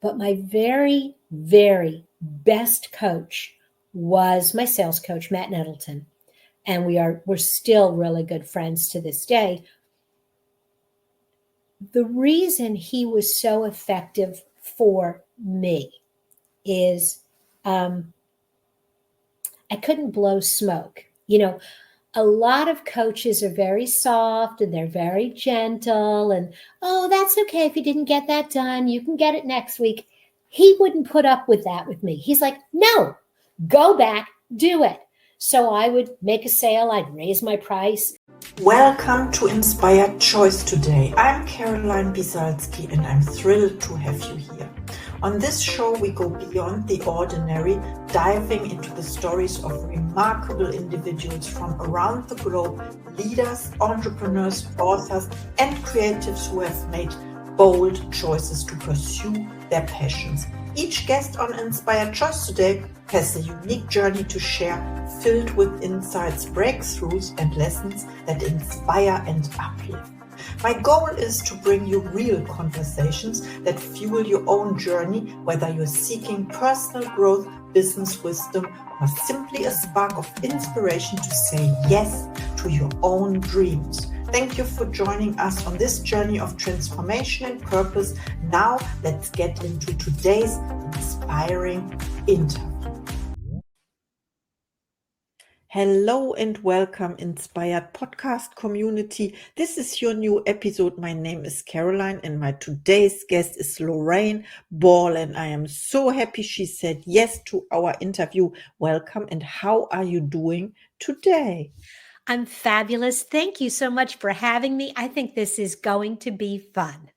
But my very, very best coach was my sales coach, Matt Nettleton. And we're still really good friends to this day. The reason he was so effective for me is I couldn't blow smoke. A lot of coaches are very soft and they're very gentle and, oh, that's okay if you didn't get that done. You can get it next week. He wouldn't put up with that with me. He's like, no, go back, do it. So I would make a sale. I'd raise my price. Welcome to Inspired Choice today. I'm Caroline Biesalski and I'm thrilled to have you here. On this show, we go beyond the ordinary, diving into the stories of remarkable individuals from around the globe, leaders, entrepreneurs, authors, and creatives who have made bold choices to pursue their passions. Each guest on Inspired Choice today has a unique journey to share, filled with insights, breakthroughs, and lessons that inspire and uplift. My goal is to bring you real conversations that fuel your own journey, whether you're seeking personal growth, business wisdom, or simply a spark of inspiration to say yes to your own dreams. Thank you for joining us on this journey of transformation and purpose. Now let's get into today's inspiring interview. Hello and welcome, Inspired Podcast community. This is your new episode. My name is Caroline and my today's guest is Lorraine Ball, and I am so happy she said yes to our interview. Welcome, and how are you doing today? I'm fabulous. Thank you so much for having me. I think this is going to be fun.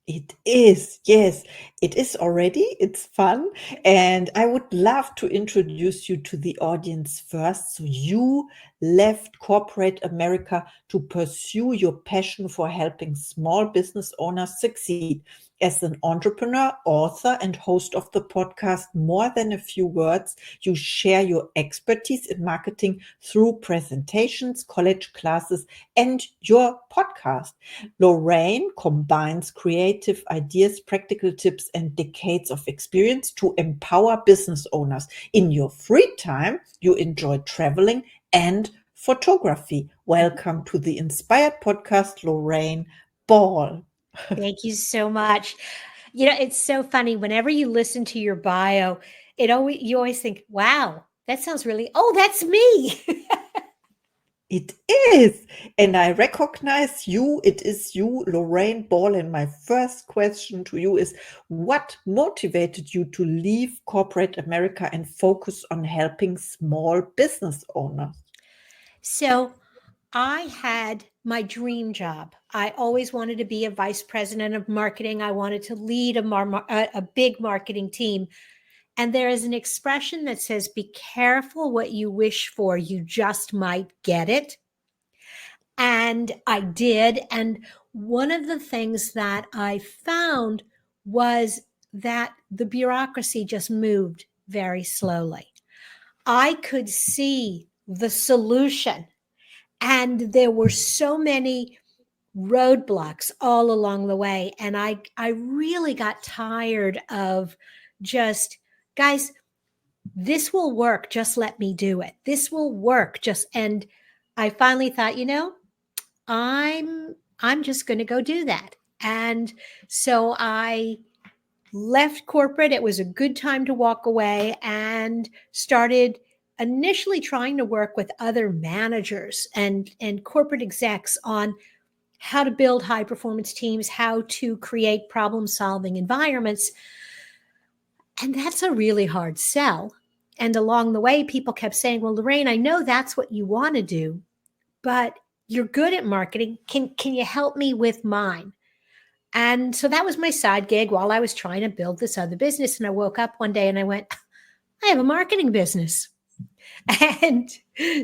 It is, yes, it is already. It's fun. And I would love to introduce you to the audience first. So you left corporate America to pursue your passion for helping small business owners succeed. As an entrepreneur, author, and host of the podcast More Than a Few Words, you share your expertise in marketing through presentations, college classes, and your podcast. Lorraine combines creative ideas, practical tips, and decades of experience to empower business owners. In your free time, you enjoy traveling and photography. Welcome to the Inspired Podcast, Lorraine Ball. Thank you so much. It's so funny. Whenever you listen to your bio, you always think, wow, that sounds that's me. It is. And I recognize you. It is you, Lorraine Ball. And my first question to you is, what motivated you to leave corporate America and focus on helping small business owners? So I had my dream job. I always wanted to be a vice president of marketing. I wanted to lead a big marketing team. And there is an expression that says, be careful what you wish for. You just might get it. And I did. And one of the things that I found was that the bureaucracy just moved very slowly. I could see the solution. And there were so many roadblocks all along the way. And I really got tired of just, guys, this will work. Just let me do it. This will work. And I finally thought, I'm just going to go do that. And so I left corporate. It was a good time to walk away and started initially trying to work with other managers and corporate execs on how to build high performance teams, how to create problem solving environments. And that's a really hard sell. And along the way, people kept saying, well, Lorraine, I know that's what you want to do, but you're good at marketing. Can you help me with mine? And so that was my side gig while I was trying to build this other business. And I woke up one day and I went, I have a marketing business. And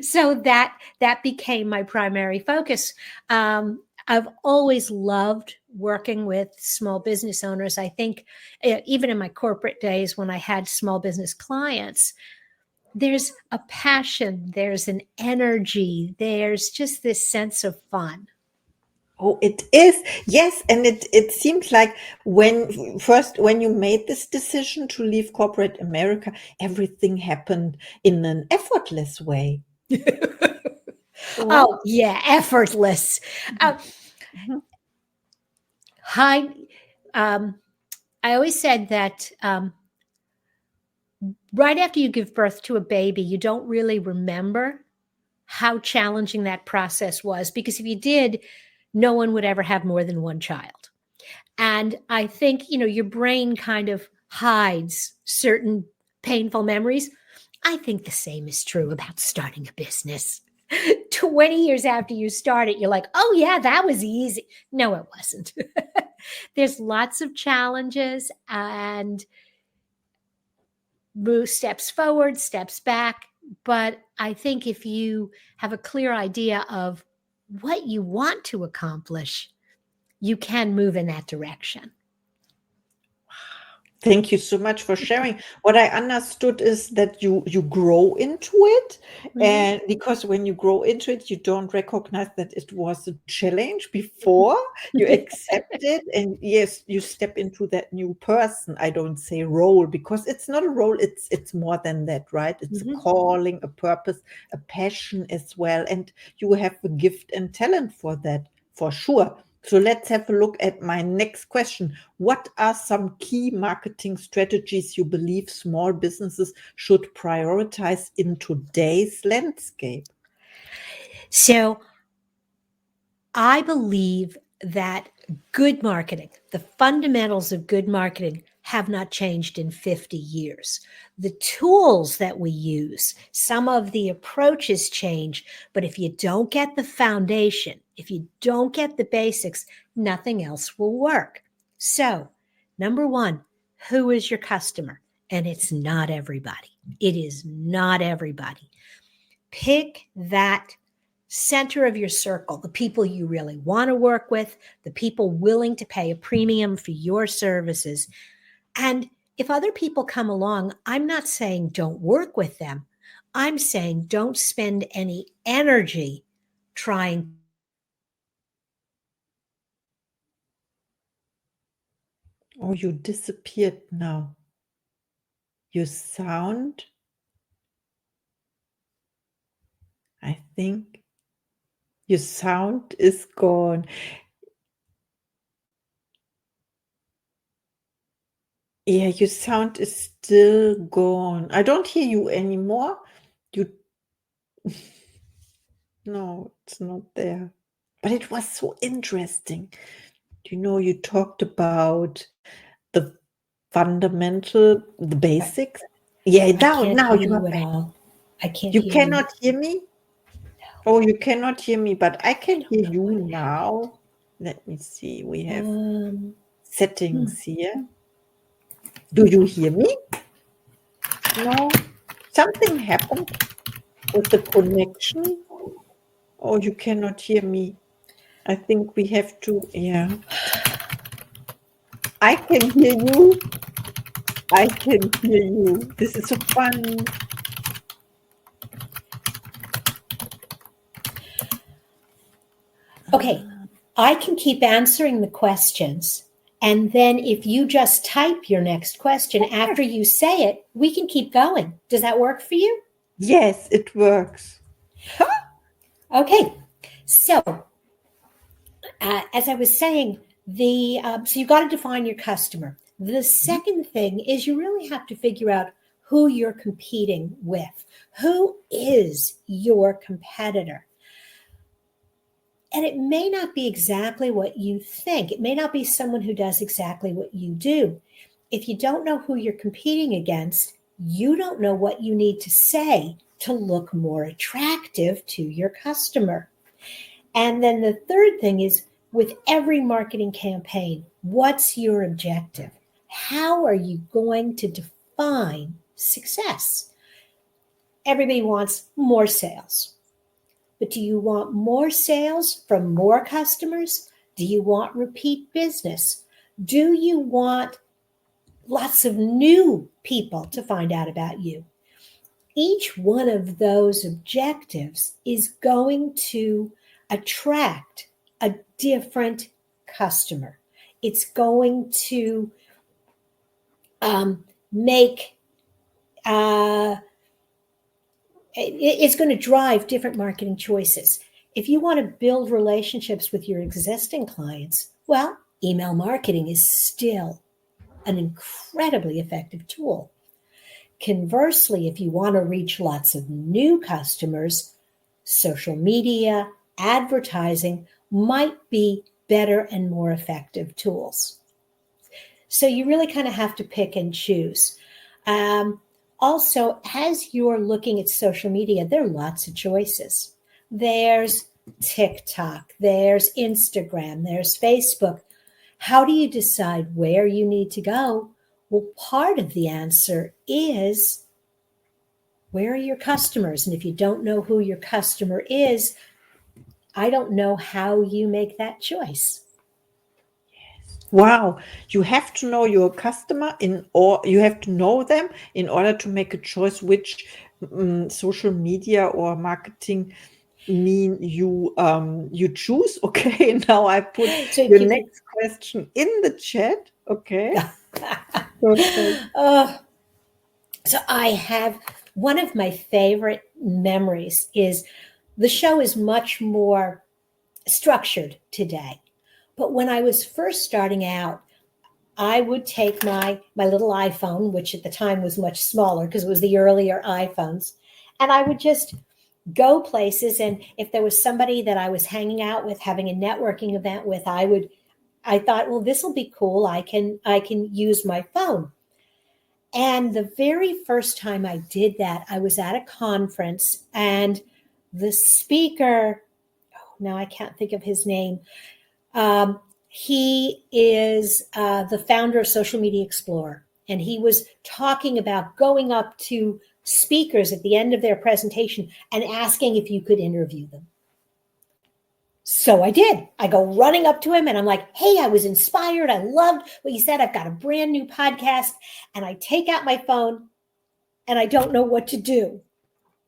so that became my primary focus. I've always loved working with small business owners. I think even in my corporate days when I had small business clients, there's a passion, there's an energy, there's just this sense of fun. Oh, it is. Yes. And it seems like when you made this decision to leave corporate America, everything happened in an effortless way, right? Oh, yeah, effortless. Uh, Mhm. hi, um, I always said that right after you give birth to a baby, you don't really remember how challenging that process was, because if you did, no one would ever have more than one child. And I think, your brain kind of hides certain painful memories. I think the same is true about starting a business. 20 years after you start it, you're like, oh, yeah, that was easy. No, it wasn't. There's lots of challenges and move steps forward, steps back. But I think if you have a clear idea of what you want to accomplish, you can move in that direction. Thank you so much for sharing. What I understood is that you grow into it, Mhm. and because when you grow into it, you don't recognize that it was a challenge before. You accept it, and yes, you step into that new person. I don't say role because it's not a role. It's more than that, right? It's a Mhm. calling, a purpose, a passion as well, and you have a gift and talent for that, for sure. So let's have a look at my next question. What are some key marketing strategies you believe small businesses should prioritize in today's landscape? So I believe that good marketing, the fundamentals of good marketing, have not changed in 50 years. The tools that we use, some of the approaches change, but if you don't get the foundation, if you don't get the basics, nothing else will work. So, number one, who is your customer? And it's not everybody. It is not everybody. Pick that center of your circle, the people you really want to work with, the people willing to pay a premium for your services. And if other people come along, I'm not saying don't work with them. I'm saying don't spend any energy trying. Oh, you disappeared now. Your sound, I think your sound is gone. Yeah, your sound is still gone. I don't hear you anymore. You, no, it's not there. But it was so interesting. You talked about the fundamental, the basics. Yeah, I can't now hear you are you at back. all. I can't You hear you. cannot hear me? Oh, you cannot hear me, but I I can don't hear know what you happened. now. Let me see. We have Um, hmm. settings here. Do you hear me? No? Something happened with the connection? Oh, you cannot hear me. I think we have to, yeah. I can hear you. I can hear you. This is so fun. Okay, Ah, I can keep answering the questions. And then if you just type your next question okay. after you say it, we can keep going. Does that work for you? Yes, it works. Okay. So, as I was saying, so you got to define your customer. The second thing is you really have to figure out who you're competing with. Who is your competitor? And it may not be exactly what you think. It may not be someone who does exactly what you do. If you don't know who you're competing against, you don't know what you need to say to look more attractive to your customer. And then the third thing is with every marketing campaign, what's your objective? How are you going to define success? Everybody wants more sales. But do you want more sales from more customers? Do you want repeat business? Do you want lots of new people to find out about you? Each one of those objectives is going to attract a different customer. It's going to make it's going to drive different marketing choices. If you want to build relationships with your existing clients, well, email marketing is still an incredibly effective tool. Conversely, if you want to reach lots of new customers, social media, advertising might be better and more effective tools. So you really kind of have to pick and choose. Also, as you're looking at social media, there are lots of choices. There's TikTok, there's Instagram, there's Facebook. How do you decide where you need to go? Well, part of the answer is, where are your customers? And if you don't know who your customer is, I don't know how you make that choice. Wow, you have to know your customer or you have to know them in order to make a choice which social media or marketing mean you choose. Okay, now I put So your next question in the chat. Okay. So I have one of my favorite memories is the show is much more structured today. But when I was first starting out, I would take my little iPhone, which at the time was much smaller because it was the earlier iPhones, and I would just go places. And if there was somebody that I was hanging out with, having a networking event with, I thought, well, this will be cool. I can use my phone. And the very first time I did that, I was at a conference, and the speaker, now I can't think of his name. He is the founder of Social Media Explorer, and he was talking about going up to speakers at the end of their presentation and asking if you could interview them. So I did. I go running up to him and I'm like, hey, I was inspired. I loved what you said. I've got a brand new podcast. And I take out my phone and I don't know what to do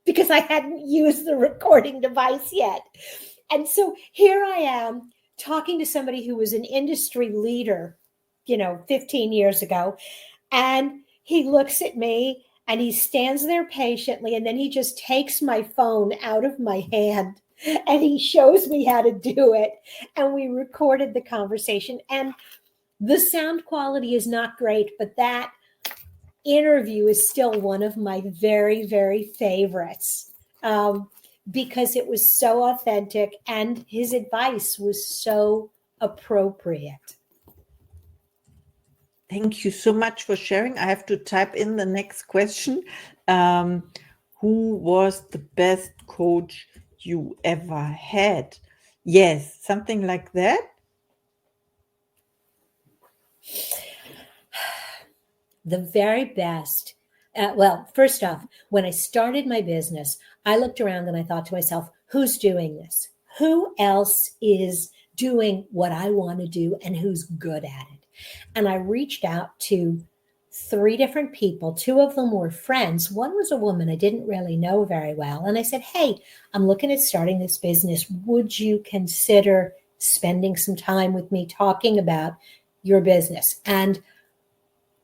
because I hadn't used the recording device yet. And so here I am talking to somebody who was an industry leader, 15 years ago. And he looks at me and he stands there patiently. And then he just takes my phone out of my hand and he shows me how to do it. And we recorded the conversation. And the sound quality is not great, but that interview is still one of my very, very favorites because it was so authentic and his advice was so appropriate. Thank you so much for sharing. I have to type in the next question. Who was the best coach you ever had? Yes, something like that. The very best. Well, first off, when I started my business, I looked around and I thought to myself, who's doing this? Who else is doing what I want to do and who's good at it? And I reached out to 3 different people. 2 of them were friends. One was a woman I didn't really know very well. And I said, hey, I'm looking at starting this business. Would you consider spending some time with me talking about your business? And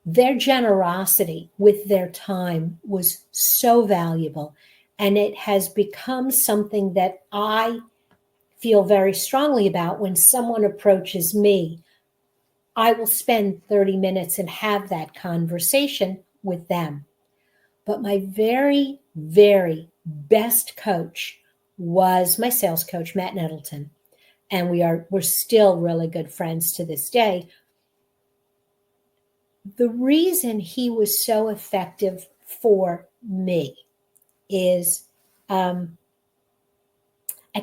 their generosity with their time was so valuable. And it has become something that I feel very strongly about. When someone approaches me, I will spend 30 minutes and have that conversation with them. But my very, very best coach was my sales coach, Matt Nettleton. And we're still really good friends to this day. The reason he was so effective for me is I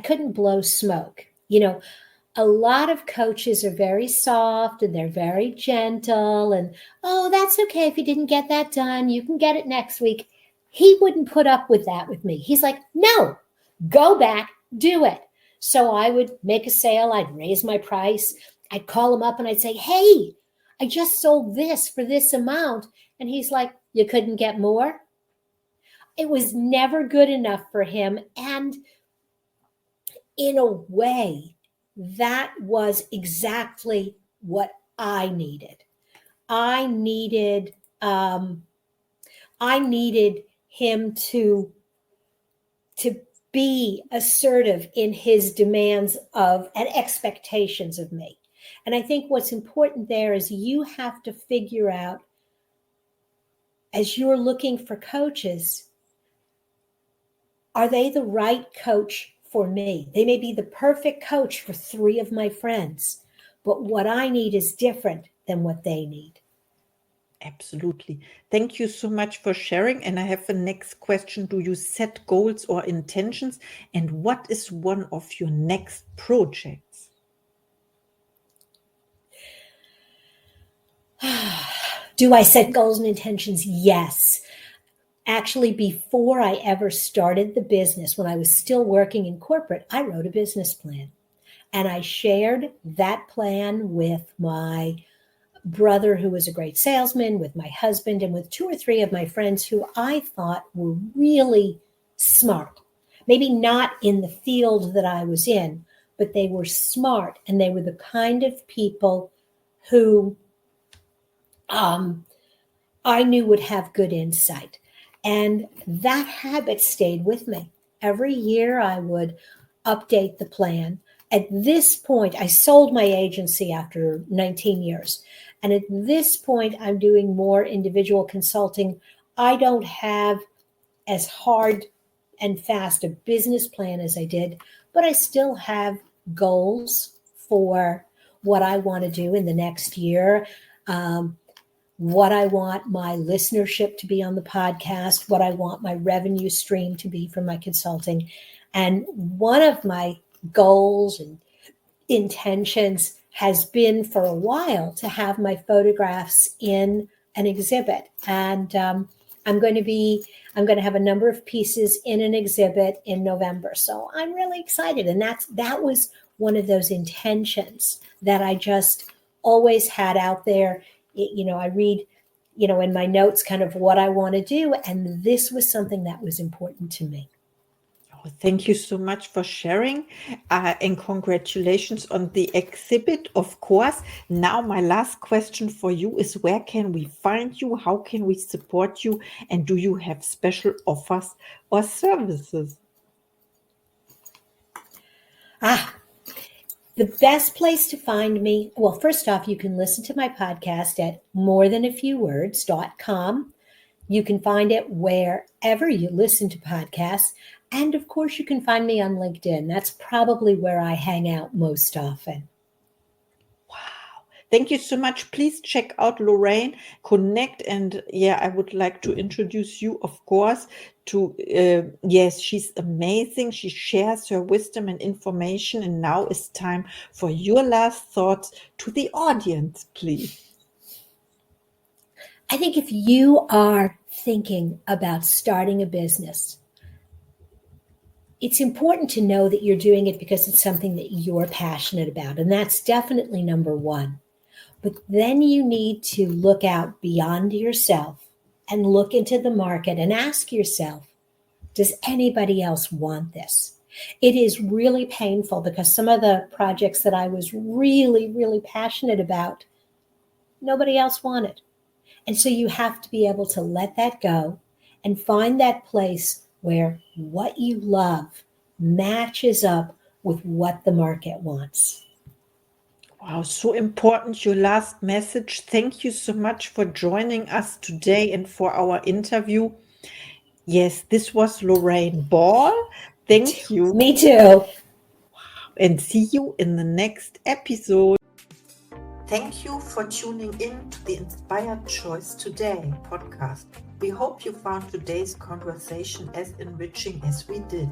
couldn't blow smoke. A lot of coaches are very soft and they're very gentle and, oh, that's okay. If you didn't get that done, you can get it next week. He wouldn't put up with that with me. He's like, no, go back, do it. So I would make a sale. I'd raise my price. I'd call him up and I'd say, hey, I just sold this for this amount. And he's like, you couldn't get more? It was never good enough for him. And in a way, that was exactly what I needed. I needed I needed him to be assertive in his demands of and expectations of me. And I think what's important there is you have to figure out, as you're looking for coaches, are they the right coach for me? They may be the perfect coach for 3 of my friends, but what I need is different than what they need. Absolutely. Thank you so much for sharing. And I have the next question. Do you set goals or intentions? And what is one of your next projects? Do I set goals and intentions? Yes. Actually, before I ever started the business, when I was still working in corporate, I wrote a business plan. And I shared that plan with my brother, who was a great salesman, with my husband, and with 2 or 3 of my friends who I thought were really smart. Maybe not in the field that I was in, but they were smart, and they were the kind of people who I knew would have good insight. And that habit stayed with me. Every year I would update the plan. At this point, I sold my agency after 19 years. And at this point, I'm doing more individual consulting. I don't have as hard and fast a business plan as I did, but I still have goals for what I want to do in the next year. What I want my listenership to be on the podcast, what I want my revenue stream to be from my consulting. And one of my goals and intentions has been for a while to have my photographs in an exhibit. And I'm going to have a number of pieces in an exhibit in November. So I'm really excited. And that was one of those intentions that I just always had out there. I read, in my notes kind of what I want to do. And this was something that was important to me. Oh, thank you so much for sharing, and congratulations on the exhibit, of course. Now, my last question for you is, where can we find you? How can we support you? And do you have special offers or services? The best place to find me, well, first off, you can listen to my podcast at morethanafewwords.com. You can find it wherever you listen to podcasts. And of course, you can find me on LinkedIn. That's probably where I hang out most often. Wow. Thank you so much. Please check out Lorraine, connect. And I would like to introduce you, of course, to, yes, she's amazing. She shares her wisdom and information. And now it's time for your last thoughts to the audience, please. I think if you are thinking about starting a business, it's important to know that you're doing it because it's something that you're passionate about. And that's definitely number one. But then you need to look out beyond yourself and look into the market and ask yourself, does anybody else want this? It is really painful because some of the projects that I was really, really passionate about, nobody else wanted. And so you have to be able to let that go and find that place where what you love matches up with what the market wants. Wow, so important, your last message. Thank you so much for joining us today and for our interview. Yes, this was Lorraine Ball. Thank you. Me too. And see you in the next episode. Thank you for tuning in to the Inspired Choice Today podcast. We hope you found today's conversation as enriching as we did.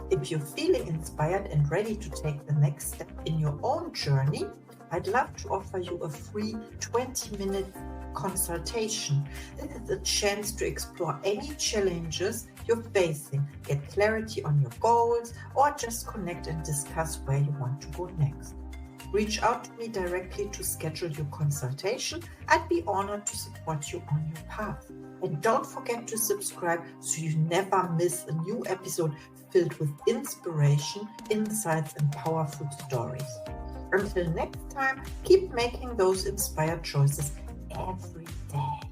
If you're feeling inspired and ready to take the next step in your own journey, I'd love to offer you a free 20-minute consultation. This is a chance to explore any challenges you're facing, get clarity on your goals, or just connect and discuss where you want to go next. reach out to me directly to schedule your consultation. I'd be honored to support you on your path. And don't forget to subscribe so you never miss a new episode filled with inspiration, insights, and powerful stories. Until next time, keep making those inspired choices every day.